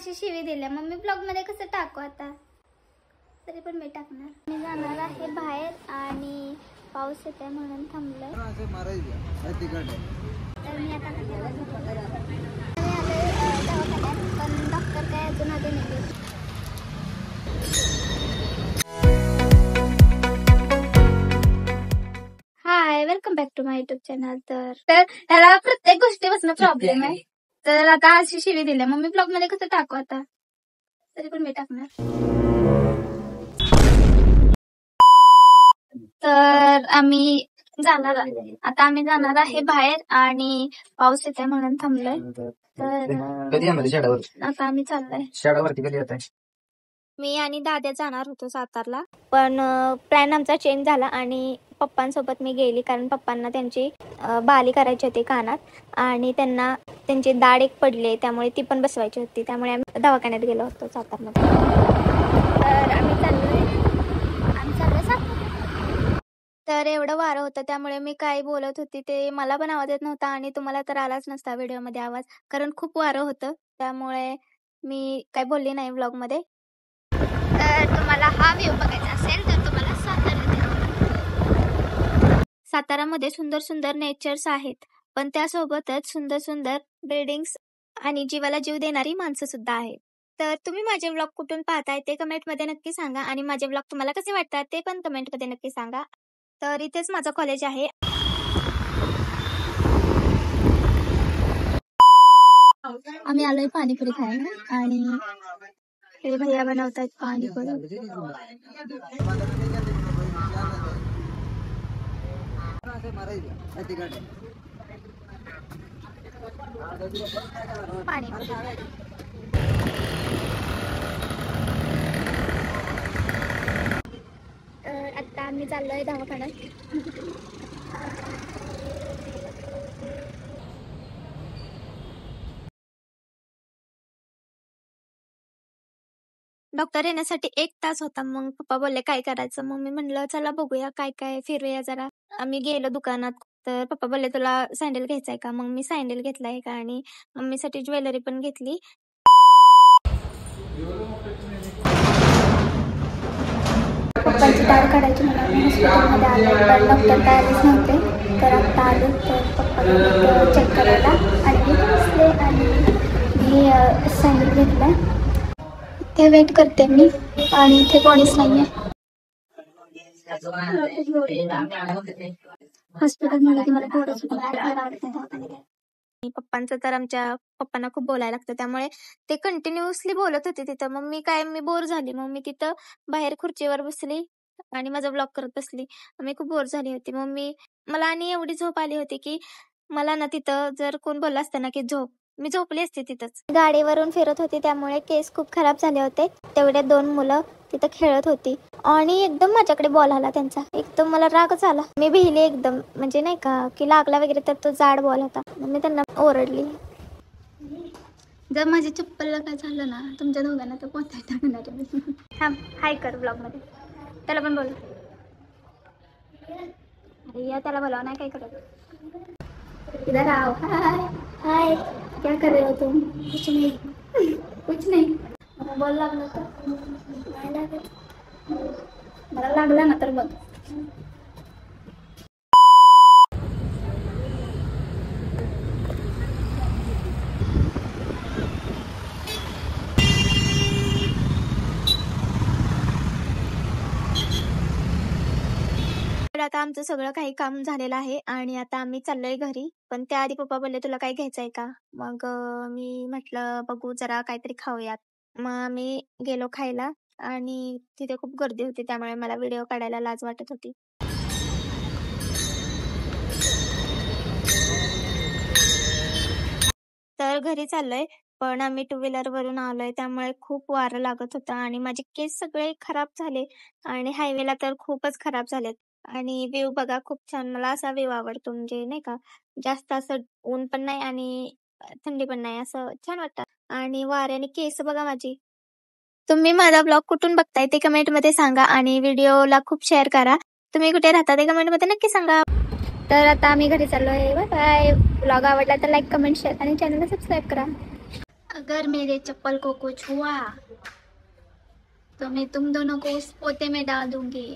अशी शिवी दिल्या, मग मी ब्लॉग मध्ये कसं टाकू आता? तरी पण मी टाकणार. मी जाणार आहे बाहेर आणि पाऊस येते म्हणून थांबलोय. तर मी आता दवाखान्यात, पण डॉक्टर काय अजून आले नाही. Hi, welcome back to my YouTube channel. तर त्याला प्रत्येक गोष्टीपासून प्रॉब्लेम आहे. तर आता अशी शिवी दिल्या, मग मी ब्लॉग मध्ये कसं टाकू आता? तरी पण मी टाकणार. तर आम्ही जाणार आहे बाहेर आणि पाऊस येते म्हणून थांबलोय. तर कधी येणार शाळेवर? आता आम्ही चाललोय शाळेवरती कधी येत आहे? मी आणि दाद्या जाणार होतो सातारला, पण प्लॅन आमचा चेंज झाला आणि पप्पांसोबत मी गेली, कारण पप्पांना त्यांची बाली करायची होती कानात आणि त्यांना त्यांची दाढ एक पडली, त्यामुळे ती पण बसवायची होती. त्यामुळे आम्ही दवाखान्यात गेलो होतो सातारमध्ये. तर आम्ही चाललोय सातारला. तर एवढं वारं होतं, त्यामुळे मी काय बोलत होती ते मला पण आवाज येत नव्हता आणि तुम्हाला तर आलाच नसता व्हिडिओमध्ये आवाज, कारण खूप वारं होतं. त्यामुळे मी काय बोलली नाही व्लॉगमध्ये. तर तुम्हाला हा व्ह्यू बघायचा असेल तर तुम्हाला सातारामध्ये सुंदर सुंदर नेचर्स आहेत, पण त्यासोबतच सुंदर सुंदर बिल्डिंग्स आणि जीवाला जीव देणारी माणसं सुद्धा आहेत. तर तुम्ही माझे व्लॉग कुठून पाहताय ते कमेंटमध्ये नक्की सांगा आणि माझे व्लॉग तुम्हाला कसे वाटतात ते पण कमेंटमध्ये नक्की सांगा. तर इथेच माझं कॉलेज आहे. आम्ही आलोय पाणीपुरी खायला आणि हे भैया बनवतात पाणीपुरी. आता आम्ही चाललोय दवाखान्यात. डॉक्टर येण्यासाठी 1 तास होता. मग पप्पा बोलले काय करायचं, मग मी म्हणलं चला बघूया काय काय, फिरूया जरा. आम्ही गेलो दुकानात, तर पप्पा बोलले तुला सँडल घ्यायचा आहे का? मग मी सँडल घेतला एक आणि मम्मीसाठी ज्वेलरी पण घेतली. पप्पांची दाढ काढायची म्हणून हॉस्पिटलमध्ये आलो, पण डॉक्टर काय आलेच नव्हते. तर आता आलो तर पप्पा चेक करायला आणि मी बसले आणि मी सँडल घेतला. ते वेट करते मी आणि इथे कोणीच नाहीये. हॉस्पिटलमध्ये तुम्हाला पप्पांचं तर आमच्या पप्पांना खूप बोलायला लागतं, त्यामुळे ते कंटिन्युअसली बोलत होते तिथं. मग मी बोर झाली. मग मी तिथं बाहेर खुर्चीवर बसली आणि माझा ब्लॉग करत बसली. मी खूप बोर झाली होती. मग मला आणि एवढी झोप आली होती की मला ना तिथं जर कोण बोलला असतं ना की झोप, मी झोपली असते तिथंच. गाडीवरून फिरत होती त्यामुळे केस खूप खराब झाले होते. तेवढे 2 मुलं तिथं खेळत होती आणि एकदम माझ्याकडे बॉल आला त्यांचा. एकदम मला रागच आला. मी भिली एकदम, म्हणजे नाही का की लागला वगैरे, तर तो जाड बॉल होता. मी त्यांना ओरडली. जर माझी चप्पलला काय झालं ना तुमच्या दोघांना तर कोणता टाकणार आहे. थांब, हाय कर ब्लॉग मध्ये. त्याला पण बोल. अरे त्याला बोलाव नाही काय करत. इधर आओ. हाय हाय, क्या कर रहे हो तुम? कुछ नहीं. बोल लागला तर नाही लागत. मला लागला ना तर बघ. आता आमचं सगळं काही काम झालेलं आहे आणि आता आम्ही चाललोय घरी. पण त्याआधी पप्पा बोलले तुला काही घ्यायचंय का? मग मी म्हटलं बघू जरा काहीतरी खाऊयात. मग आम्ही गेलो खायला आणि तिथे खूप गर्दी होती, त्यामुळे मला व्हिडिओ काढायला लाज वाटत होती. तर घरी चाललोय, पण आम्ही 2 व्हीलर वरून आलोय, त्यामुळे खूप वारं लागत होतं आणि माझे केस सगळे खराब झाले आणि हायवेला तर खूपच खराब झालेत. आणि व्ह्यू बघा खूप छान. मला असा व्ह्यू आवडतो, म्हणजे नाही का जास्त असं ऊन पण नाही आणि थंडी पण नाही, असं छान वाटतं. आणि वाऱ्याने केस बघा माझी. तुम्ही माझा ब्लॉग कुठून बघताय ते कमेंटमध्ये सांगा आणि व्हिडिओला खूप शेअर करा. तुम्ही कुठे राहता ते कमेंटमध्ये नक्की सांगा. तर आता आम्ही घरी चाललोय. Bye bye. ब्लॉग आवडला तर लाईक, कमेंट, शेअर आणि चॅनलला सबस्क्राईब करा. अगर मेरे चप्पल को कुछ हुआ तो मैं तुम दोनों को उस पोते में डाल दूंगी.